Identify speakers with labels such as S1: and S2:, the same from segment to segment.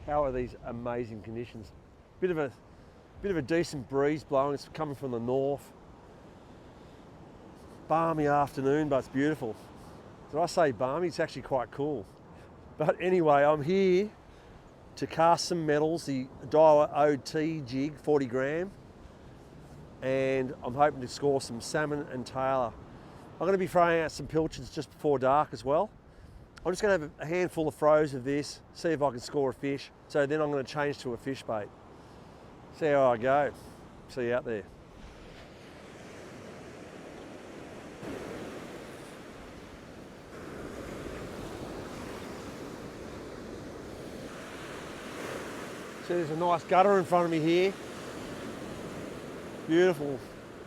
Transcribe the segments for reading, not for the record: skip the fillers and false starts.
S1: How are these amazing conditions? Bit of a decent breeze blowing. It's coming from the north. Balmy afternoon, but it's beautiful. Did I say balmy? It's actually quite cool. But anyway, I'm here to cast some metals, the Tailor OT jig, 40 gram, and I'm hoping to score some salmon and Tailor. I'm going to be throwing out some pilchards just before dark as well. I'm just going to have a handful of throws of this, see if I can score a fish. So then I'm going to change to a fish bait. See how I go. See you out there. So there's a nice gutter in front of me here. Beautiful,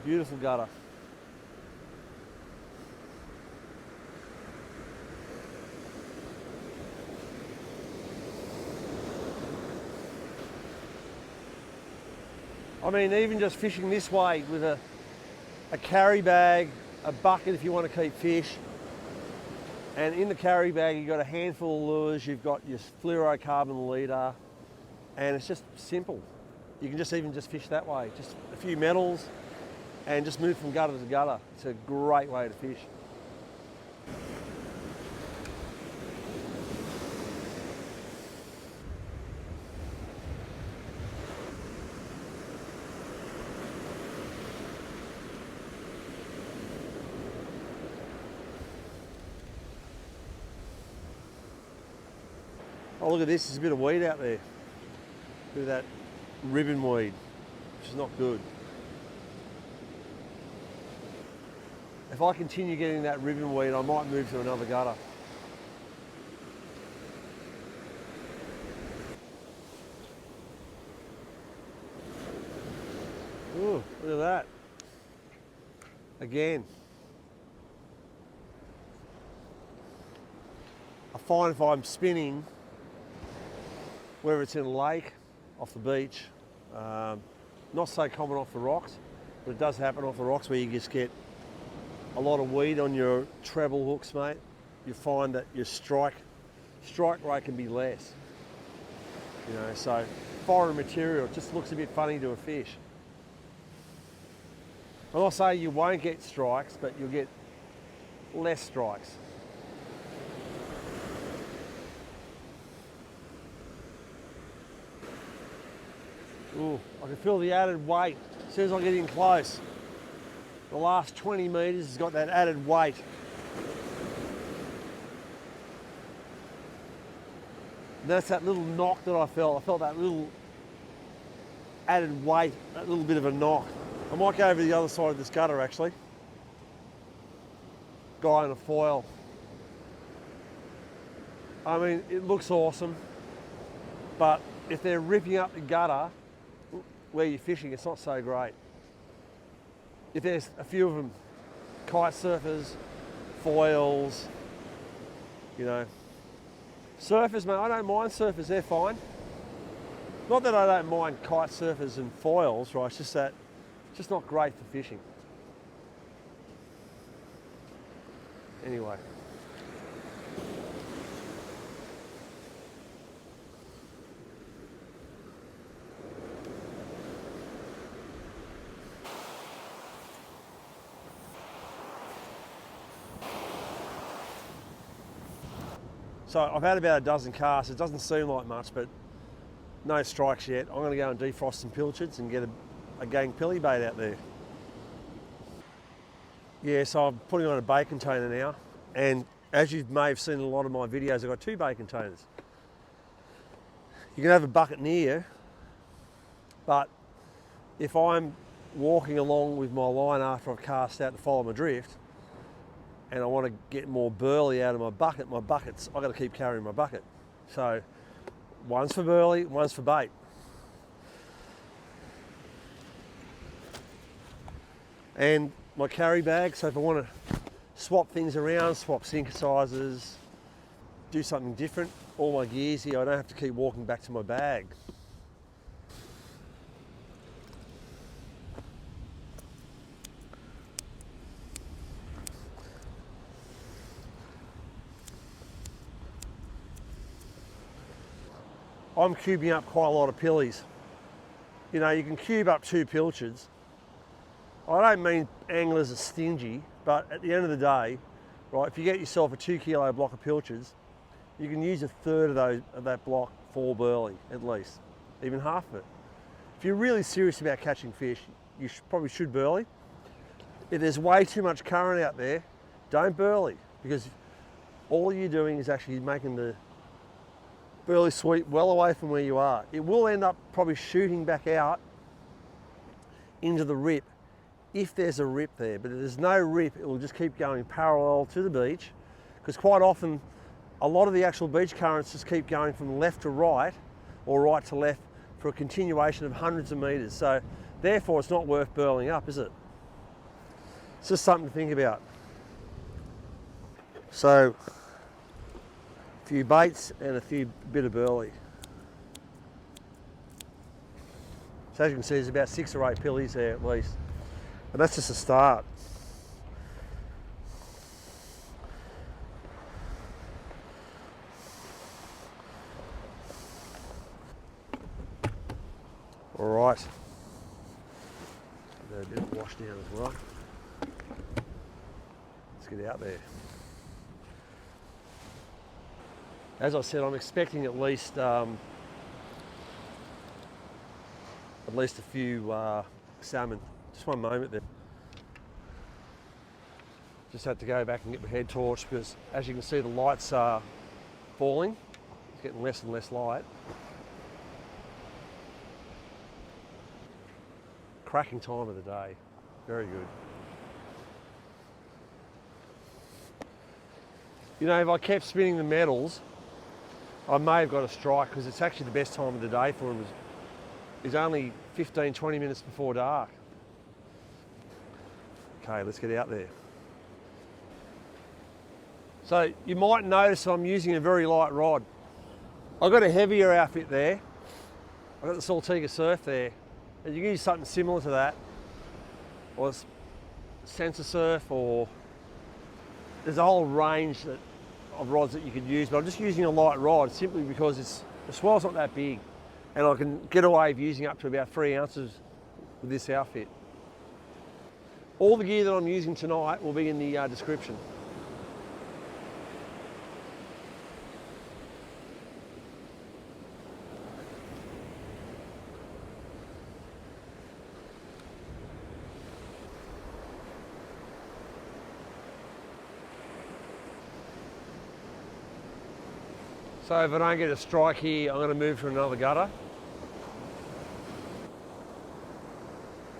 S1: beautiful gutter. I mean, even just fishing this way with a carry bag, a bucket if you want to keep fish, and in the carry bag you've got a handful of lures, you've got your fluorocarbon leader, and it's just simple. You can just even just fish that way, just a few metals and just move from gutter to gutter. It's a great way to fish. Oh, look at this, there's a bit of weed out there. Bit of that ribbon weed, which is not good. If I continue getting that ribbon weed, I might move to another gutter. Ooh, look at that. Again. I find if I'm spinning, whether it's in a lake, off the beach, not so common off the rocks, but it does happen off the rocks where you just get a lot of weed on your treble hooks, mate. You find that your strike rate can be less. You know, so foreign material just looks a bit funny to a fish. I'm not saying you won't get strikes, but you'll get less strikes. Ooh, I can feel the added weight as soon as I get in close. The last 20 metres has got that added weight. And that's that little knock that I felt. I felt that little added weight, that little bit of a knock. I might go over to the other side of this gutter actually. Guy on a foil. I mean, it looks awesome, but if they're ripping up the gutter where you're fishing, it's not so great. If there's a few of them, kite surfers, foils, you know. Surfers, mate, I don't mind surfers, they're fine. Not that I don't mind kite surfers and foils, right, it's just that it's just not great for fishing. Anyway. So I've had about a dozen casts. It doesn't seem like much, but no strikes yet. I'm going to go and defrost some pilchards and get a gang pilly bait out there. Yeah, so I'm putting on a bait container now, and as you may have seen in a lot of my videos, I've got 2 bait containers. You can have a bucket near you, but if I'm walking along with my line after I've cast out to follow my drift, and I want to get more burley out of my buckets, I've got to keep carrying my bucket. So one's for burley, one's for bait. And my carry bag, so if I want to swap things around, swap sinker sizes, do something different, all my gear's here, I don't have to keep walking back to my bag. I'm cubing up quite a lot of pillies. You know, you can cube up 2 pilchards. I don't mean anglers are stingy, but at the end of the day, right, if you get yourself a 2 kilo block of pilchards, you can use a third of that block for burley, at least, even half of it. If you're really serious about catching fish, you probably should burley. If there's way too much current out there, don't burley, because all you're doing is actually making the burley sweep well away from where you are. It will end up probably shooting back out into the rip if there's a rip there, but if there's no rip, it will just keep going parallel to the beach, because quite often a lot of the actual beach currents just keep going from left to right or right to left for a continuation of hundreds of metres. So therefore it's not worth burling up, is it? It's just something to think about. So a few baits and a bit of burley. So as you can see, there's about 6 or 8 pillies there at least. But that's just a start. All right. A bit of wash down as well. Let's get out there. As I said, I'm expecting at least a few salmon. Just one moment there. Just had to go back and get my head torch because, as you can see, the lights are falling. It's getting less and less light. Cracking time of the day. Very good. You know, if I kept spinning the metals, I may have got a strike, because it's actually the best time of the day for them. Is only 15-20 minutes before dark. Okay, let's get out there. So you might notice I'm using a very light rod. I've got a heavier outfit there. I've got the Saltiga Surf there. And you can use something similar to that, or sensor surf, or there's a whole range of rods that you could use, but I'm just using a light rod simply because the swell's not that big, and I can get away with using up to about 3 ounces with this outfit. All the gear that I'm using tonight will be in the description. So if I don't get a strike here, I'm going to move to another gutter.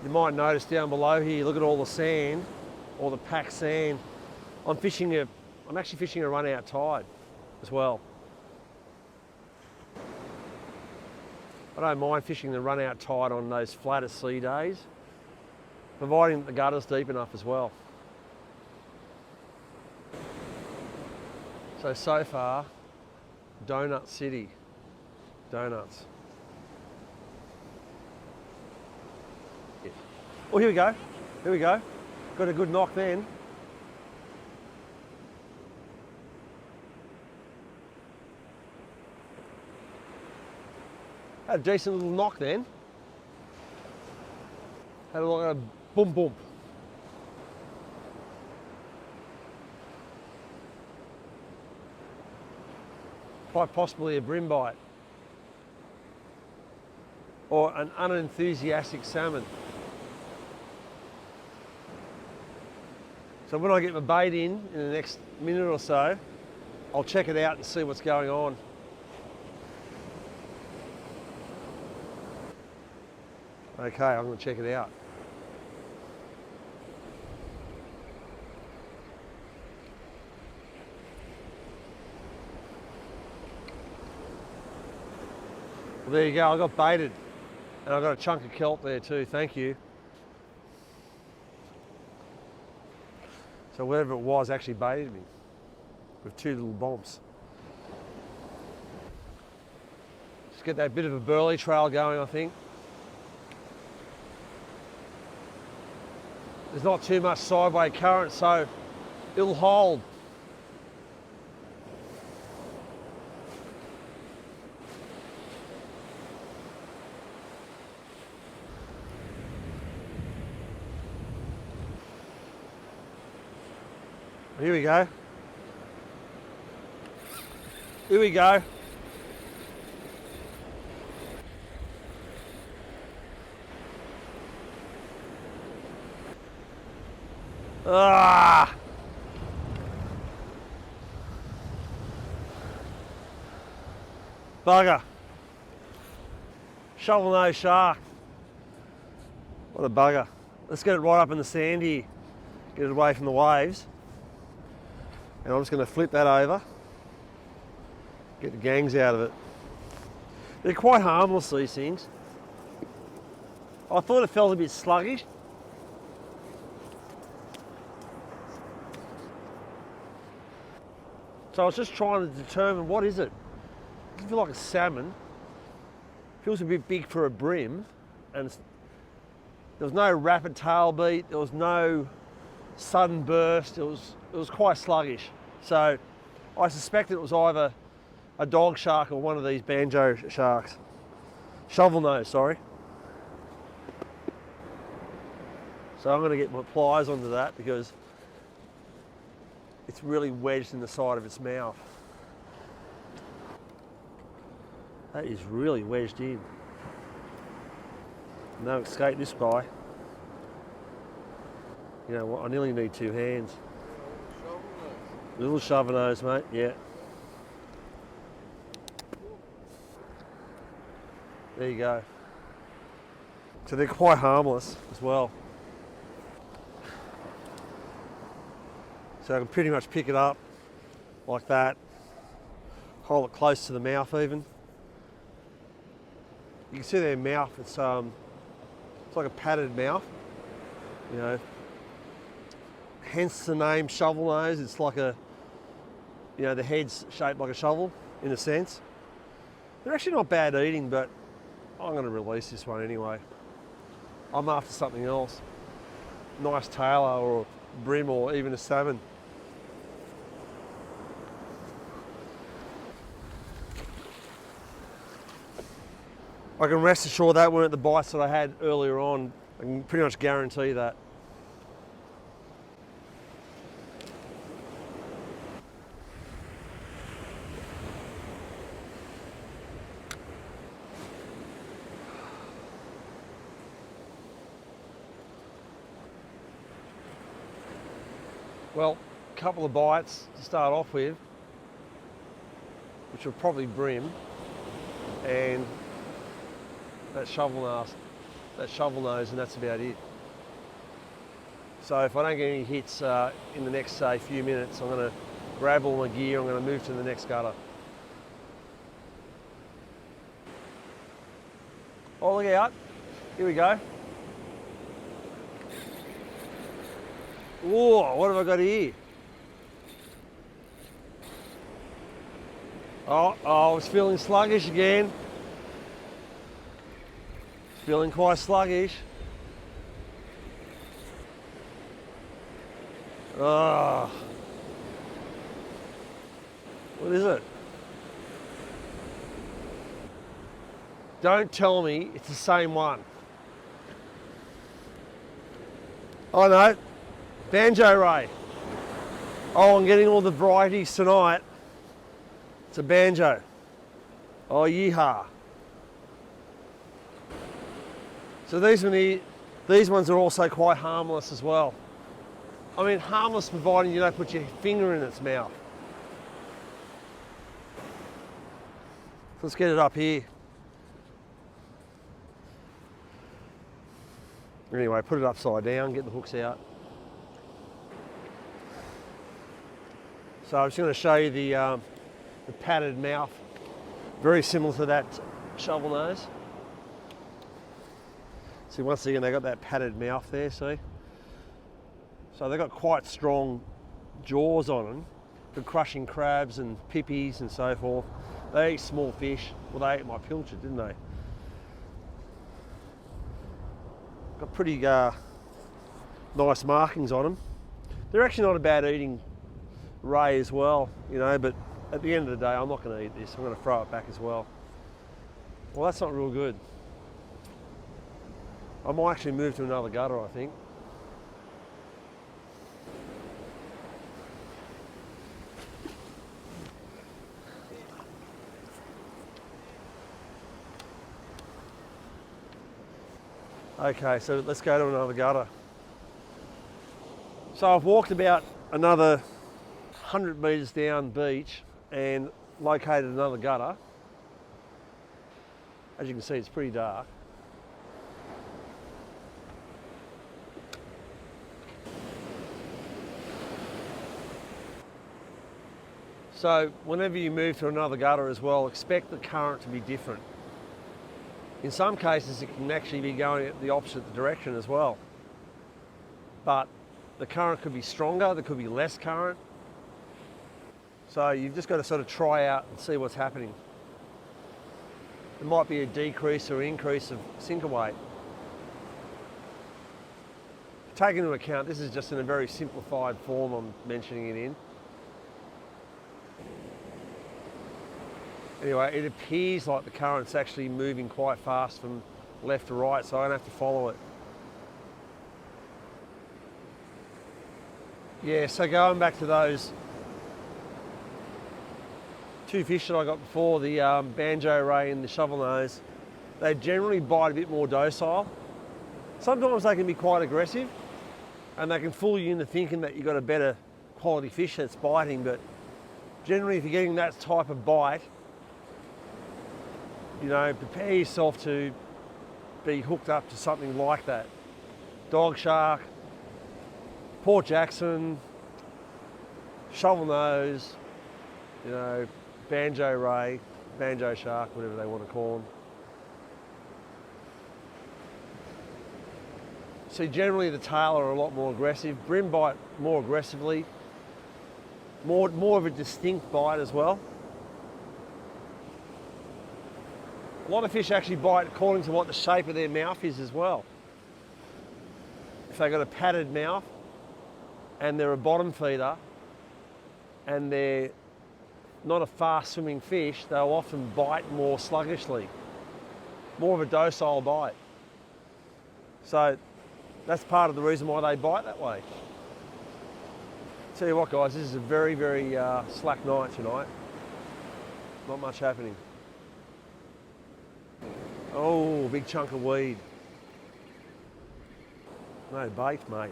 S1: You might notice down below here, look at all the sand, all the packed sand. I'm actually fishing a run out tide as well. I don't mind fishing the run out tide on those flatter sea days, providing that the gutter's deep enough as well. So far, Donut City, donuts. Yeah. Oh, here we go. Here we go. Got a good knock then. Had a decent little knock then. Had a boom boom. Quite possibly a brim bite, or an unenthusiastic salmon. So when I get my bait in the next minute or so, I'll check it out and see what's going on. Okay, I'm going to check it out. Well, there you go, I got baited. And I got a chunk of kelp there too, thank you. So whatever it was actually baited me with 2 little bombs. Just get that bit of a burley trail going, I think. There's not too much sideway current, so it'll hold. Here we go. Here we go. Ah! Bugger. Shovel nose shark. What a bugger. Let's get it right up in the sand here. Get it away from the waves. And I'm just going to flip that over. Get the gangs out of it. They're quite harmless, these things. I thought it felt a bit sluggish. So I was just trying to determine, what is it? It doesn't feel like a salmon. It feels a bit big for a brim. And there was no rapid tail beat. There was no sudden burst. It was quite sluggish. So I suspect it was either a dog shark or one of these banjo sharks. Shovel nose, sorry. So I'm going to get my pliers onto that because it's really wedged in the side of its mouth. That is really wedged in. No escape this guy. You know what, I nearly need two hands. Little shovel nose, mate, yeah. There you go. So they're quite harmless as well. So I can pretty much pick it up like that, hold it close to the mouth even. You can see their mouth, it's like a padded mouth, you know. Hence the name shovel nose. It's like a, you know, the head's shaped like a shovel in a sense. They're actually not bad eating, but I'm going to release this one anyway. I'm after something else. Nice tailor or a brim or even a salmon. I can rest assured that weren't the bites that I had earlier on. I can pretty much guarantee that. Well, a couple of bites to start off with, which will probably brim, and that shovel nose, and that's about it. So if I don't get any hits in the next, say, few minutes, I'm going to grab all my gear, I'm going to move to the next gutter. Oh, look out. Here we go. Whoa, what have I got here? Oh, I was feeling sluggish again. Feeling quite sluggish. Oh. What is it? Don't tell me it's the same one. Oh no. Banjo ray. Oh, I'm getting all the varieties tonight. It's a banjo. Oh, yeehaw. So these ones are also quite harmless as well. I mean, harmless providing you don't put your finger in its mouth. Let's get it up here. Anyway, put it upside down, get the hooks out. So I'm just going to show you the padded mouth, very similar to that shovel nose. See, once again, they got that padded mouth there, see? So they've got quite strong jaws on them for crushing crabs and pippies and so forth. They eat small fish. Well, they ate my pilchard, didn't they? Got pretty nice markings on them. They're actually not a bad eating ray as well, you know, but at the end of the day, I'm not going to eat this. I'm going to throw it back as well. Well, that's not real good. I might actually move to another gutter, I think. Okay, so let's go to another gutter. So I've walked about another 100 metres down beach and located another gutter. As you can see, it's pretty dark. So whenever you move to another gutter as well, expect the current to be different. In some cases, it can actually be going the opposite direction as well. But the current could be stronger, there could be less current. So you've just got to sort of try out and see what's happening. There might be a decrease or increase of sinker weight. Take into account, this is just in a very simplified form I'm mentioning it in. Anyway, it appears like the current's actually moving quite fast from left to right, so I don't have to follow it. Yeah, so going back to those two fish that I got before, the banjo ray and the shovel nose, they generally bite a bit more docile. Sometimes they can be quite aggressive and they can fool you into thinking that you've got a better quality fish that's biting, but generally if you're getting that type of bite, you know, prepare yourself to be hooked up to something like that. Dog shark, Port Jackson, shovel nose, you know, banjo ray, banjo shark, whatever they want to call them. So generally the Tailor are a lot more aggressive. Brim bite more aggressively, more of a distinct bite as well. A lot of fish actually bite according to what the shape of their mouth is as well. If they've got a padded mouth and they're a bottom feeder and they're not a fast swimming fish, they'll often bite more sluggishly, more of a docile bite. So that's part of the reason why they bite that way. Tell you what guys, this is a very, very slack night tonight. Not much happening. Oh, big chunk of weed. No bait, mate.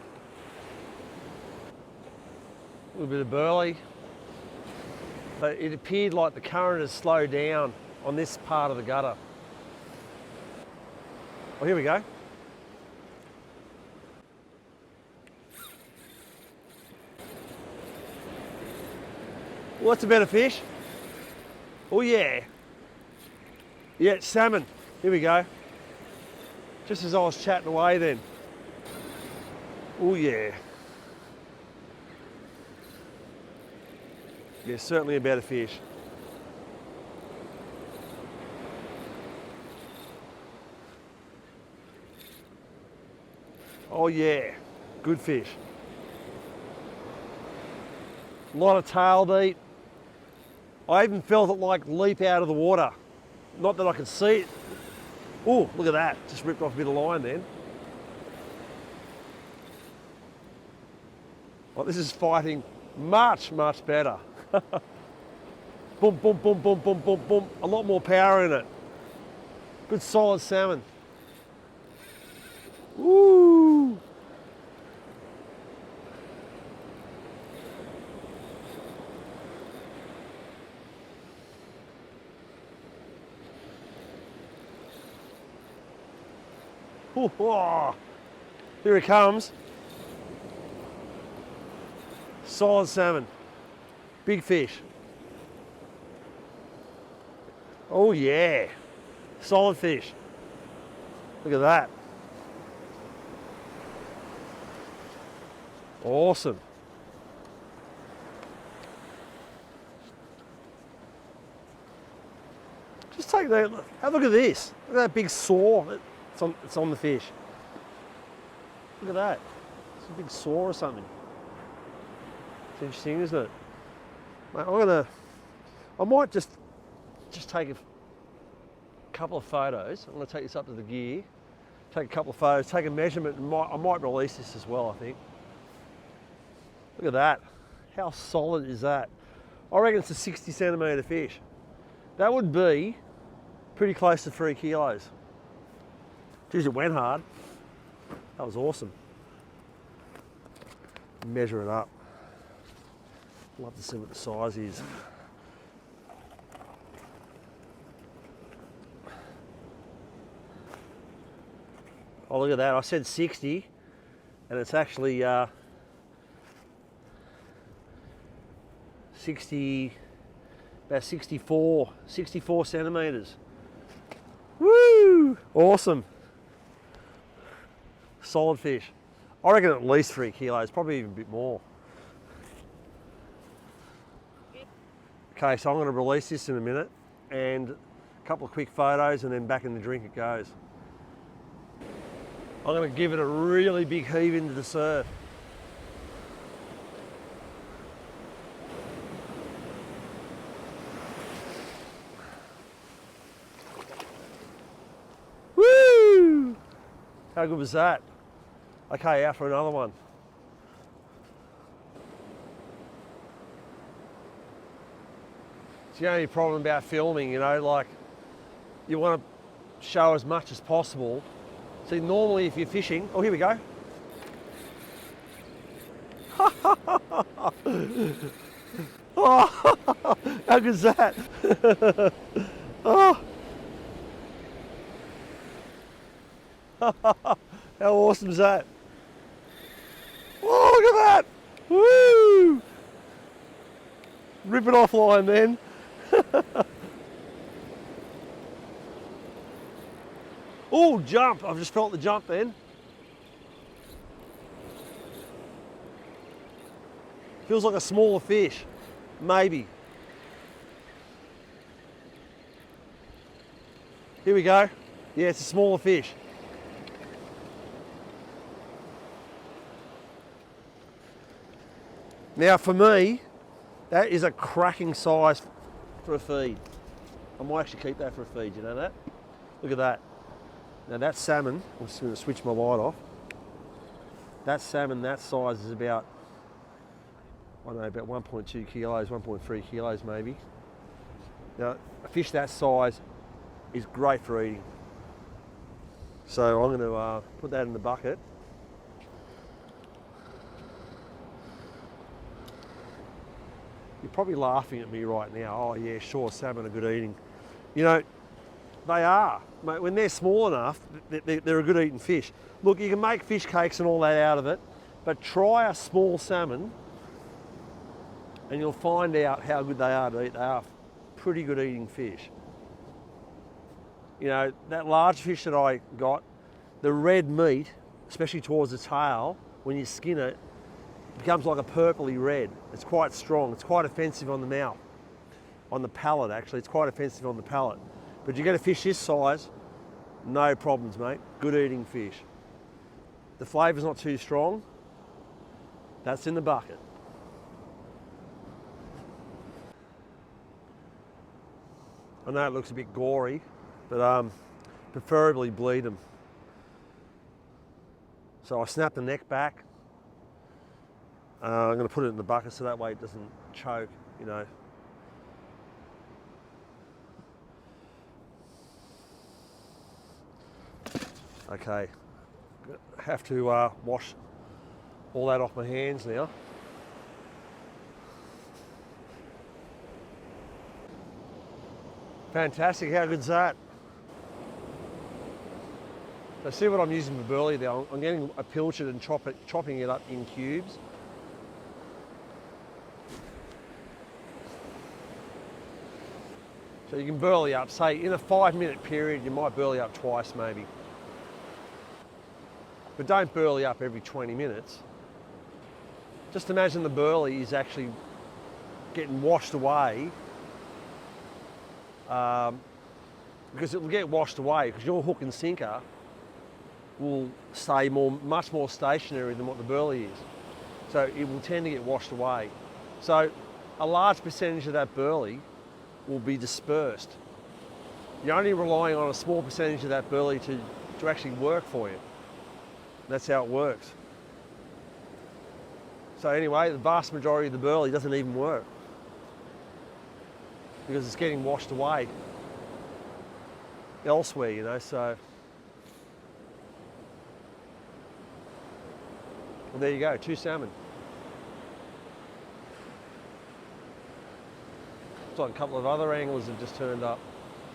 S1: A little bit of burley. But it appeared like the current has slowed down on this part of the gutter. Oh, here we go. Well, that's a better fish. Oh yeah. Yeah, it's salmon. Here we go. Just as I was chatting away then. Oh yeah. Yeah, certainly a better fish. Oh yeah, good fish. A lot of tail beat. I even felt it like leap out of the water. Not that I could see it. Oh, look at that. Just ripped off a bit of line then. Well, this is fighting much, much better. Boom, boom, boom, boom, boom, boom, boom. A lot more power in it. Good solid salmon. Woo! Here it comes. Solid salmon. Big fish. Oh yeah. Solid fish. Look at that. Awesome. Just take that, have a look at this. Look at that big saw. It's on the fish. Look at that. It's a big saw or something. It's interesting, isn't it? Mate, I might just take a couple of photos. I'm going to take this up to the gear, take a couple of photos, take a measurement, and I might release this as well, I think. Look at that. How solid is that? I reckon it's a 60 centimetre fish. That would be pretty close to 3 kilos. Geez, it went hard. That was awesome. Measure it up. Love to see what the size is. Oh, look at that. I said 60, and it's actually 60, about 64 centimetres. Woo! Awesome. Solid fish. I reckon at least 3 kilos, probably even a bit more. Okay, so I'm going to release this in a minute, and a couple of quick photos, and then back in the drink it goes. I'm going to give it a really big heave into the surf. Woo! How good was that? Okay, out for another one. It's the only problem about filming, you know, like you want to show as much as possible. See, normally if you're fishing, oh, here we go. Oh, how good is that? Oh. How awesome is that? Oh, look at that! Woo! Rip it offline then. Oh, jump! I've just felt the jump then. Feels like a smaller fish, maybe. Here we go. Yeah, it's a smaller fish. Now for me, that is a cracking size for a feed. I might actually keep that for a feed, you know that? Look at that. Now that salmon, I'm just going to switch my light off. That salmon, that size is about, I don't know, about 1.2 kilos, 1.3 kilos maybe. Now a fish that size is great for eating. So I'm going to put that in the bucket. You're probably laughing at me right now. Oh yeah, sure, salmon are good eating. You know, they are. Mate, when they're small enough, they're a good eating fish. Look, you can make fish cakes and all that out of it, but try a small salmon and you'll find out how good they are to eat. They are pretty good eating fish. You know, that large fish that I got, the red meat, especially towards the tail, when you skin it, becomes like a purpley red. It's quite strong. It's quite offensive on the mouth, on the palate actually. It's quite offensive on the palate. But you get a fish this size, no problems, mate. Good eating fish. The flavour's not too strong. That's in the bucket. I know it looks a bit gory, but preferably bleed them. So I snap the neck back. I'm going to put it in the bucket so that way it doesn't choke, you know. Okay, have to wash all that off my hands now. Fantastic, how good's that? So see what I'm using for burley there. I'm getting a pilchard and chopping it up in cubes. So you can burley up, say in a 5-minute period, you might burley up twice maybe. But don't burley up every 20 minutes. Just imagine the burley is actually getting washed away because it will get washed away because your hook and sinker will stay much more stationary than what the burley is. So it will tend to get washed away. So a large percentage of that burley will be dispersed. You're only relying on a small percentage of that burley to actually work for you. That's how it works. So anyway, the vast majority of the burley doesn't even work because it's getting washed away elsewhere, you know, so. And there you go, 2 salmon. Looks like a couple of other anglers have just turned up.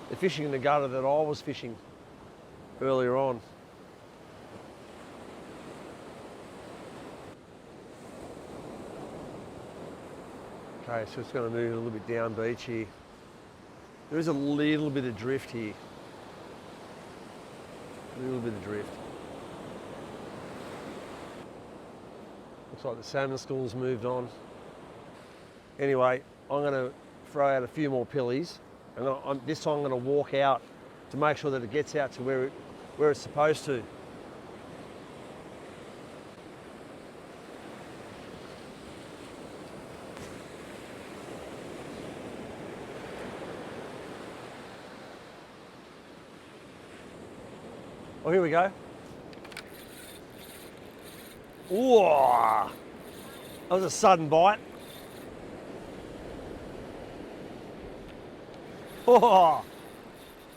S1: They're fishing in the gutter that I was fishing earlier on. Okay, so it's going to move a little bit down beach here. There is a little bit of drift here. A little bit of drift. Looks like the salmon school's moved on. Anyway, I'm going to throw out a few more pillies, and this time I'm going to walk out to make sure that it gets out to where it's supposed to. Oh, here we go. Ooh, that was a sudden bite. Oh,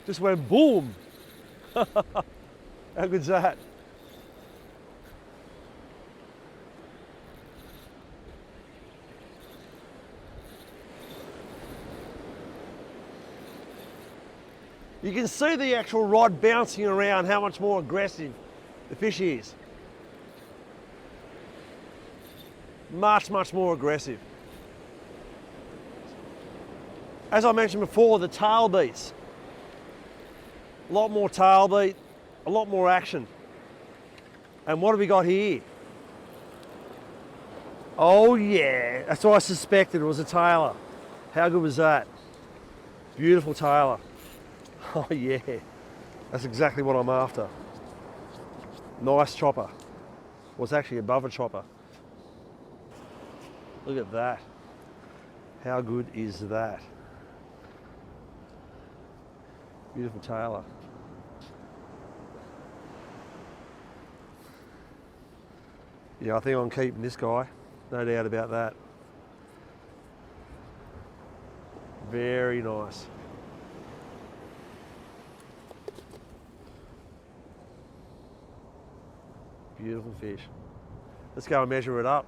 S1: just went boom. How good's that? You can see the actual rod bouncing around, how much more aggressive the fish is. Much, much more aggressive. As I mentioned before, the tail beats. A lot more tail beat, a lot more action. And what have we got here? Oh yeah, that's what I suspected, it was a Tailor. How good was that? Beautiful Tailor. Oh yeah, that's exactly what I'm after. Nice chopper. Well, it's actually above a chopper. Look at that. How good is that? Beautiful Tailor. Yeah, I think I'm keeping this guy. No doubt about that. Very nice. Beautiful fish. Let's go and measure it up.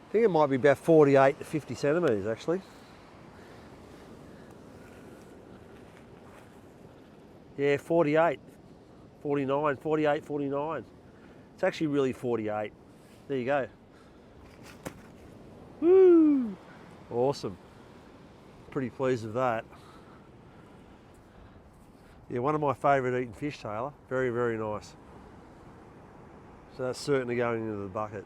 S1: I think it might be about 48 to 50 centimetres actually. Yeah, 48, 49, 48, 49. It's actually really 48. There you go. Woo! Awesome. Pretty pleased with that. Yeah, one of my favourite eating fish, Tailor. Very, very nice. So that's certainly going into the bucket.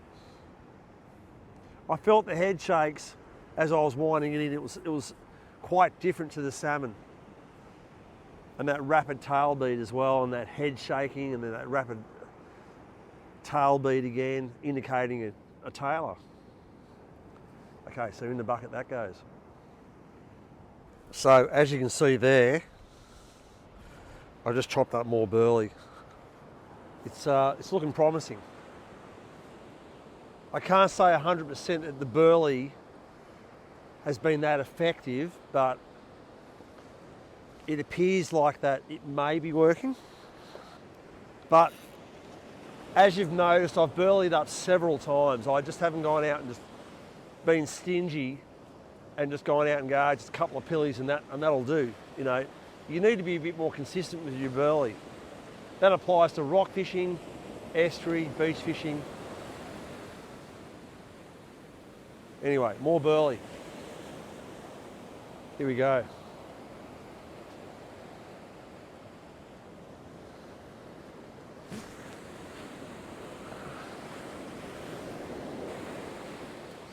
S1: I felt the head shakes as I was winding it in. It was quite different to the salmon. And that rapid tail beat as well, and that head shaking, and then that rapid tail beat again, indicating a Tailor. Okay, so in the bucket that goes. So as you can see there, I just chopped up more burley. It's looking promising. I can't say 100% that the burley has been that effective, but it appears like that it may be working. But as you've noticed, I've burleyed up several times. I just haven't gone out and just been stingy and just gone out and go, just a couple of pillies and that'll do. You know, you need to be a bit more consistent with your burley. That applies to rock fishing, estuary, beach fishing. Anyway, more burley. Here we go.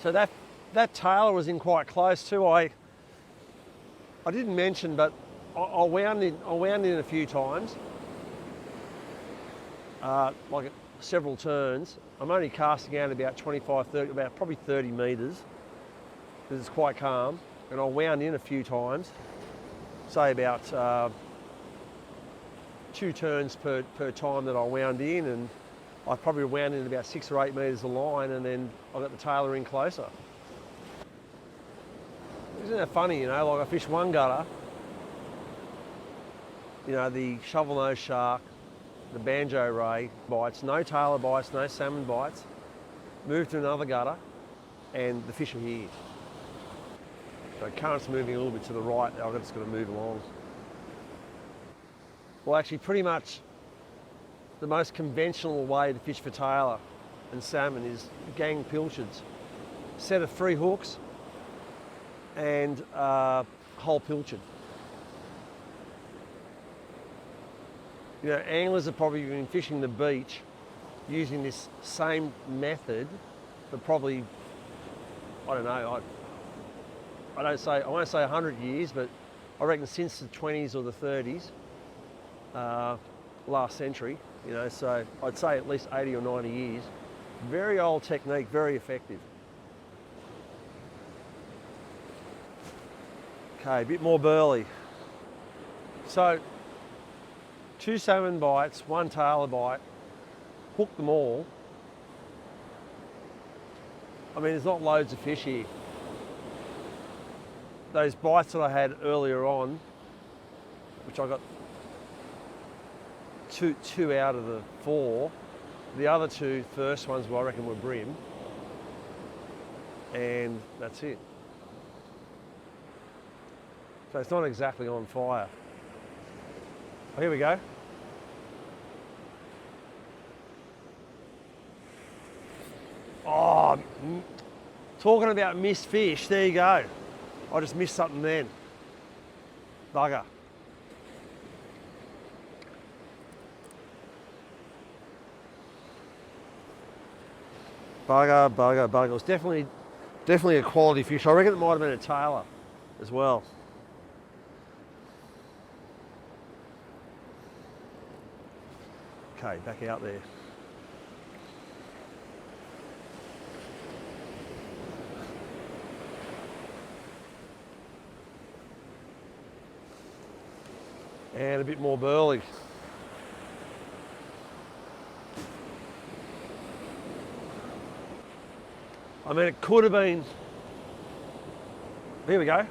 S1: So that Tailor was in quite close too. I didn't mention, but I wound in a few times, like several turns. I'm only casting out about 25, 30, about probably 30 metres, because it's quite calm. And I wound in a few times, say about 2 turns per time that I wound in, and I probably wound in about 6 or 8 metres of line, and then I got the Tailor in closer. Isn't that funny, you know, like I fished one gutter, you know, the shovel nose shark, the banjo ray bites, no tailor bites, no salmon bites. Move to another gutter and the fish are here. So current's moving a little bit to the right, I've just got to move along. Well, actually pretty much the most conventional way to fish for tailor and salmon is gang pilchards. Set of 3 hooks and whole pilchard. You know, anglers have probably been fishing the beach using this same method for probably, I don't know, I won't say 100 years, but I reckon since the 20s or the 30s, last century, you know, so I'd say at least 80 or 90 years. Very old technique, very effective. Okay, a bit more burley. So 2 salmon bites, 1 tailor bite, hook them all. I mean, there's not loads of fish here. Those bites that I had earlier on, which I got two out of the 4, the other 2 first ones, I reckon, were brim, and that's it. So it's not exactly on fire. Oh, here we go. Oh, talking about missed fish, there you go. I just missed something then. Bugger. Bugger. It was definitely a quality fish. I reckon it might have been a tailor as well. Okay, back out there. And a bit more burley. I mean, it could have been. Here we go.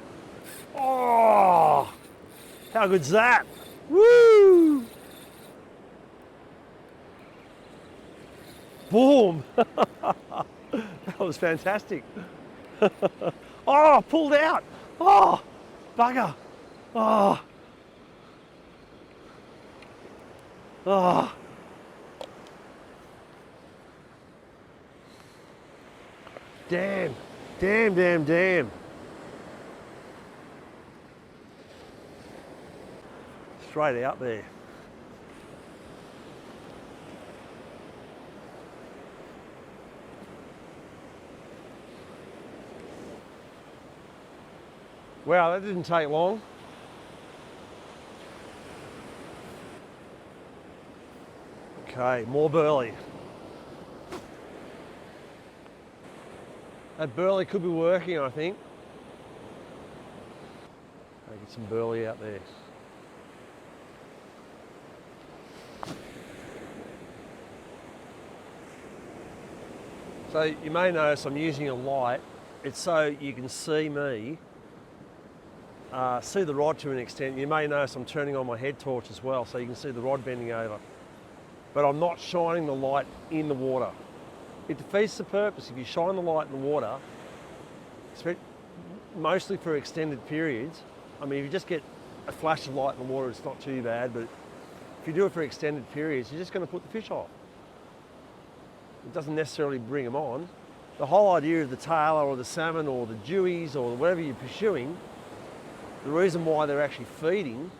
S1: Oh, how good's that? Woo! Boom! That was fantastic. Oh, pulled out. Oh, bugger. Oh. Oh. Damn. Straight out there. Wow, that didn't take long. Okay, more burley. That burley could be working, I think. I'll get some burley out there. So you may notice I'm using a light. It's so you can see me, see the rod to an extent. You may notice I'm turning on my head torch as well, so you can see the rod bending over. But I'm not shining the light in the water. It defeats the purpose. If you shine the light in the water, mostly for extended periods, I mean, if you just get a flash of light in the water, it's not too bad, but if you do it for extended periods, you're just going to put the fish off. It doesn't necessarily bring them on. The whole idea of the tailor or the salmon or the dewies or whatever you're pursuing, the reason why they're actually feeding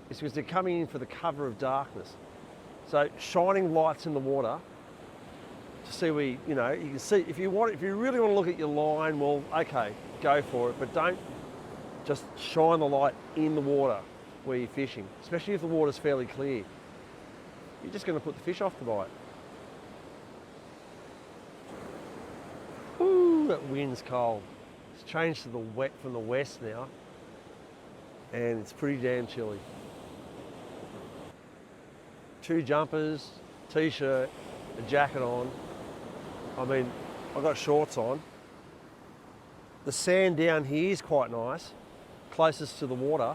S1: is because they're coming in for the cover of darkness. So shining lights in the water to see where, you know, you can see, if you really want to look at your line, well, okay, go for it, but don't just shine the light in the water where you're fishing, especially if the water's fairly clear. You're just going to put the fish off the bite. Whoo, that wind's cold. It's changed to the wet from the west now, and it's pretty damn chilly. 2 jumpers, t-shirt, a jacket on. I mean, I've got shorts on. The sand down here is quite nice, closest to the water,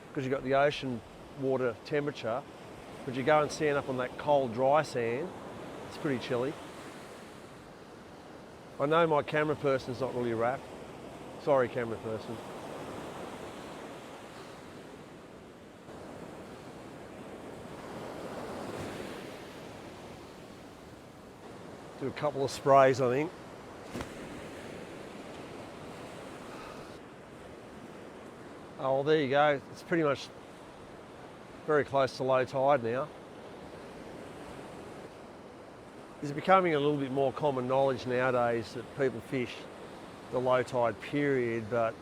S1: because you've got the ocean water temperature. but you go and stand up on that cold, dry sand, it's pretty chilly. I know my camera person's not really wrapped. Sorry, camera person. Do a couple of sprays, I think. Oh, well, there you go. It's pretty much very close to low tide now. It's becoming a little bit more common knowledge nowadays that people fish the low tide period, but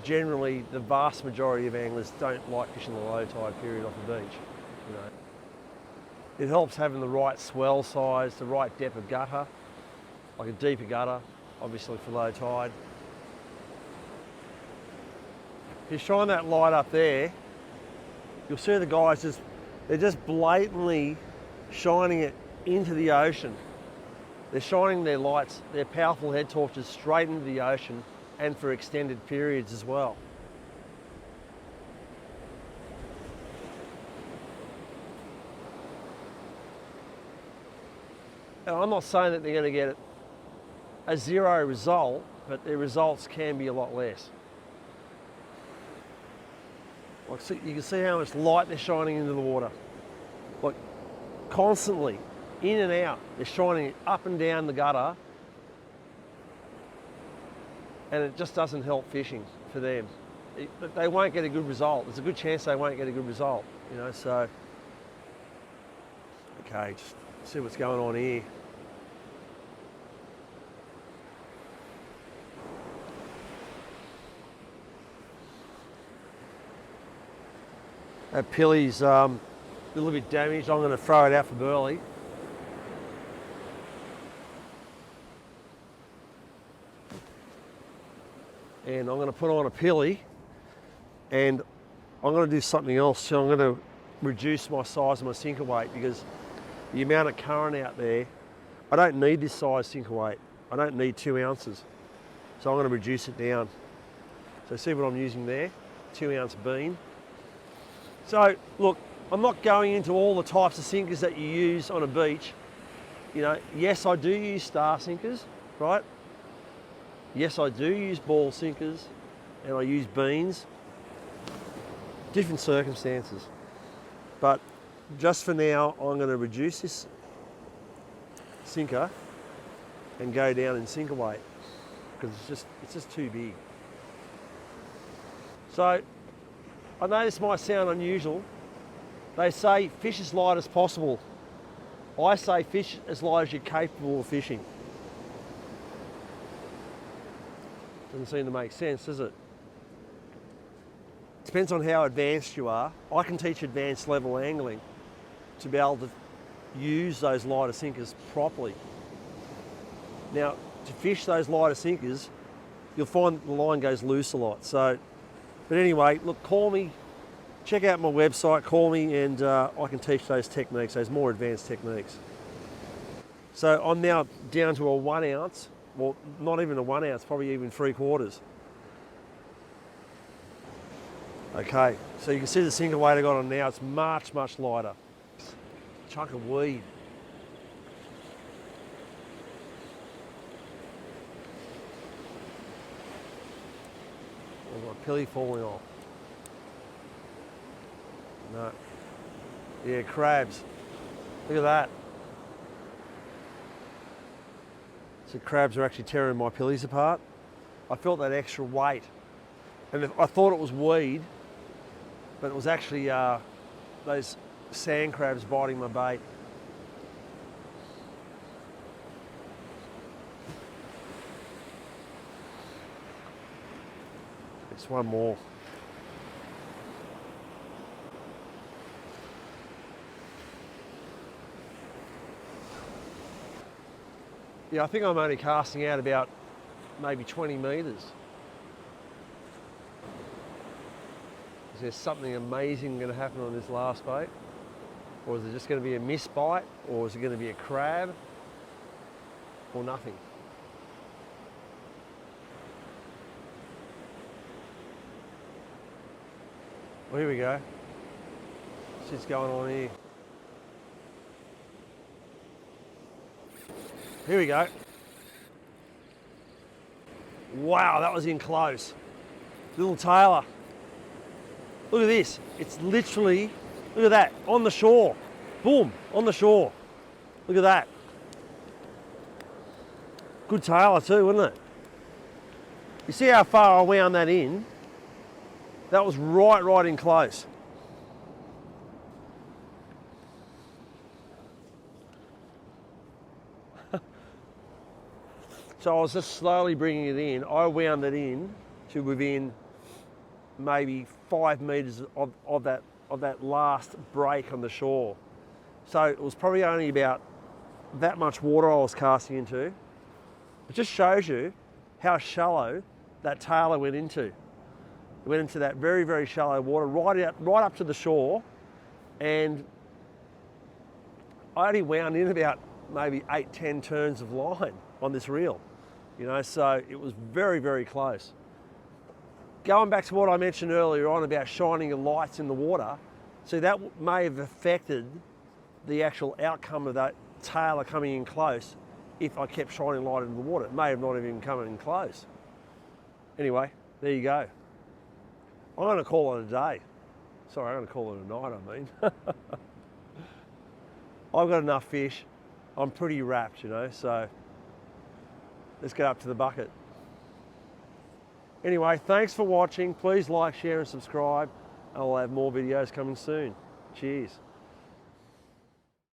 S1: generally the vast majority of anglers don't like fishing the low tide period off the beach. You know, it helps having the right swell size, the right depth of gutter, like a deeper gutter, obviously for low tide. If you shine that light up there, you'll see the guys they're just blatantly shining it into the ocean. They're shining their lights, their powerful head torches straight into the ocean and for extended periods as well. And I'm not saying that they're going to get a zero result, but their results can be a lot less. Like, see, you can see how much light they're shining into the water. Like, constantly, in and out. They're shining it up and down the gutter, and it just doesn't help fishing for them. They won't get a good result. There's a good chance they won't get a good result, you know, so. Okay, just see what's going on here. That pilly's a little bit damaged. I'm going to throw it out for burley. And I'm going to put on a pilly, and I'm going to do something else. So I'm going to reduce my size of my sinker weight, because the amount of current out there, I don't need this size sinker weight. I don't need 2 ounces. So I'm going to reduce it down. So see what I'm using there, 2 ounce bean. So look, I'm not going into all the types of sinkers that you use on a beach. You know, yes, I do use star sinkers, right? Yes, I do use ball sinkers, and I use beans. Different circumstances. But just for now, I'm going to reduce this sinker and go down in sinker weight, because it's just too big. So I know this might sound unusual. They say fish as light as possible. I say fish as light as you're capable of fishing. Doesn't seem to make sense, does it? Depends on how advanced you are. I can teach advanced level angling to be able to use those lighter sinkers properly. Now, to fish those lighter sinkers, you'll find the line goes loose a lot. So, but anyway, look, call me, check out my website, call me, and I can teach those techniques, those more advanced techniques. So I'm now down to a 1 ounce, well, not even a 1 ounce, probably even 3/4. Okay, so you can see the sinker weight I got on now, it's much, much lighter. Chunk of weed. I've got a pilly falling off. No. Yeah, crabs. Look at that. So crabs are actually tearing my pillies apart. I felt that extra weight. And I thought it was weed, but it was actually those sand crabs biting my bait. Just one more. Yeah, I think I'm only casting out about maybe 20 metres. Is there something amazing going to happen on this last bait? Or is it just going to be a miss bite? Or is it going to be a crab? Or nothing? Well, here we go. What's going on here? Here we go. Wow, that was in close. Little Tailor. Look at this. It's literally, look at that, on the shore. Boom, on the shore. Look at that. Good Tailor too, wasn't it? You see how far I wound that in? That was right in close. So I was just slowly bringing it in. I wound it in to within maybe 5 meters of that last break on the shore. So it was probably only about that much water I was casting into. It just shows you how shallow that Tailor went into. It went into that very shallow water, right up to the shore, and I only wound in about maybe 8-10 turns of line on this reel. You know, so it was very close. Going back to what I mentioned earlier on about shining your lights in the water, see, that may have affected the actual outcome of that Tailor coming in close. If I kept shining light into the water, it may have not even come in close. Anyway, there you go. I'm going to call it a day. Sorry, I'm going to call it a night, I mean. I've got enough fish. I'm pretty wrapped, you know, so let's get up to the bucket. Anyway, thanks for watching. Please like, share and subscribe, and I'll have more videos coming soon. Cheers.